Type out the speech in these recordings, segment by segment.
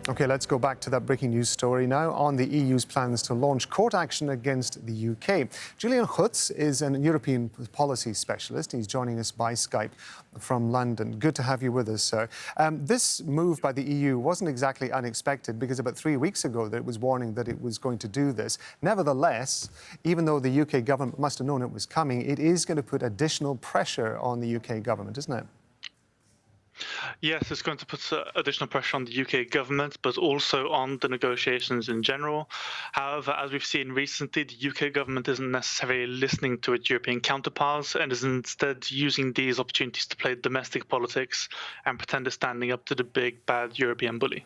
OK, let's go back to that breaking news story now on the EU's plans to launch court action against the UK. Julian Hutz is an European policy specialist. He's joining us by Skype from London. Good to have you with us, sir. This move by the EU wasn't exactly unexpected because about 3 weeks ago it was warning that it was going to do this. Nevertheless, even though the UK government must have known it was coming, it is going to put additional pressure on the UK government, isn't it? Yes, it's going to put additional pressure on the UK government, but also on the negotiations in general. However, as we've seen recently, the UK government isn't necessarily listening to its European counterparts and is instead using these opportunities to play domestic politics and pretend they're standing up to the big, bad European bully.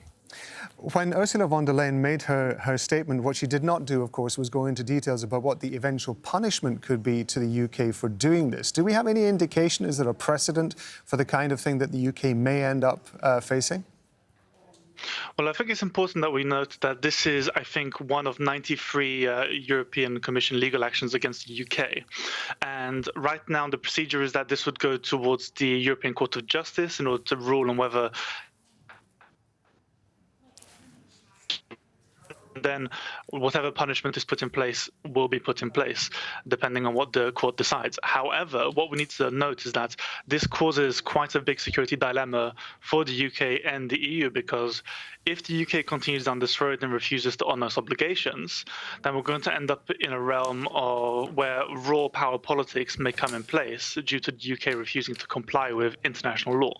When Ursula von der Leyen made her statement, what she did not do, of course, was go into details about what the eventual punishment could be to the UK for doing this. Do we have any indication? Is there a precedent for the kind of thing that the UK may end up facing? Well, I think it's important that we note that this is, I think, one of 93 European Commission legal actions against the UK. And right now, the procedure is that this would go towards the European Court of Justice in order to rule on whether then whatever punishment is put in place will be put in place, depending on what the court decides. However, what we need to note is that this causes quite a big security dilemma for the UK and the EU, because if the UK continues down this road and refuses to honour its obligations, then we're going to end up in a realm where raw power politics may come in place due to the UK refusing to comply with international law.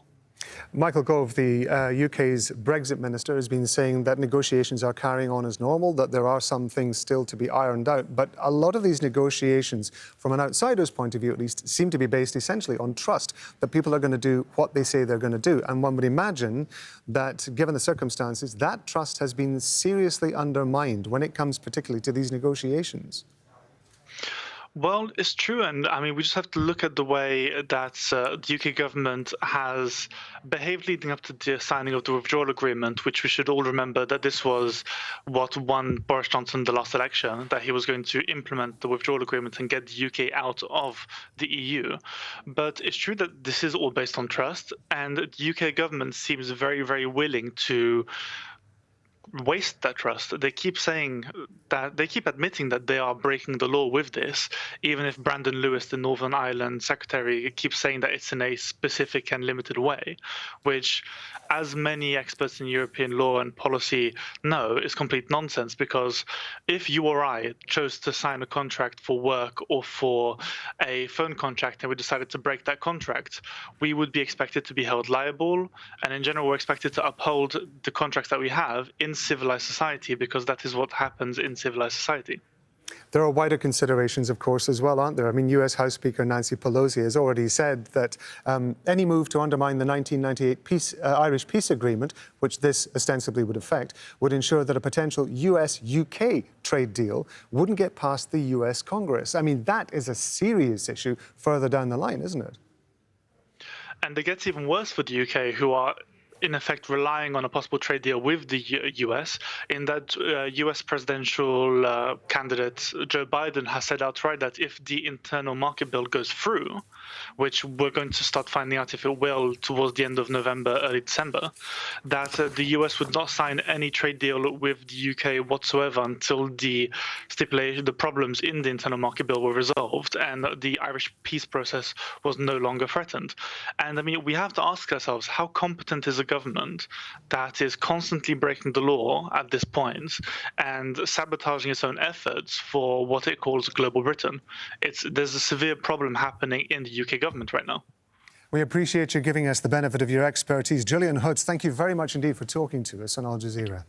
Michael Gove, the UK's Brexit minister, has been saying that negotiations are carrying on as normal, that there are some things still to be ironed out. But a lot of these negotiations, from an outsider's point of view at least, seem to be based essentially on trust, that people are going to do what they say they're going to do. And one would imagine that, given the circumstances, that trust has been seriously undermined when it comes particularly to these negotiations. Well, it's true, and I mean, we just have to look at the way that the UK government has behaved leading up to the signing of the withdrawal agreement, which we should all remember that this was what won Boris Johnson the last election, that he was going to implement the withdrawal agreement and get the UK out of the EU. But it's true that this is all based on trust, and the UK government seems very, very willing to waste that trust. They keep saying that, they keep admitting that they are breaking the law with this, even if Brandon Lewis, the Northern Ireland Secretary, keeps saying that it's in a specific and limited way, which, as many experts in European law and policy know, is complete nonsense, because if you or I chose to sign a contract for work or for a phone contract and we decided to break that contract, we would be expected to be held liable, and in general we're expected to uphold the contracts that we have in civilized society, because that is what happens in civilized society. There are wider considerations, of course, as well, aren't there? I mean, US House Speaker Nancy Pelosi has already said that any move to undermine the 1998 Irish peace agreement, which this ostensibly would affect, would ensure that a potential US-UK trade deal wouldn't get past the US Congress. I mean, that is a serious issue further down the line, isn't it? And it gets even worse for the UK, who are in effect relying on a possible trade deal with the US, in that US presidential candidate Joe Biden has said outright that if the internal market bill goes through, which we're going to start finding out if it will towards the end of November, early December, that the US would not sign any trade deal with the UK whatsoever until the problems in the internal market bill were resolved and the Irish peace process was no longer threatened. And I mean, we have to ask ourselves, how competent is a government that is constantly breaking the law at this point and sabotaging its own efforts for what it calls Global Britain? There's a severe problem happening in the UK government right now. We appreciate you giving us the benefit of your expertise. Julian Hutz, thank you very much indeed for talking to us on Al Jazeera.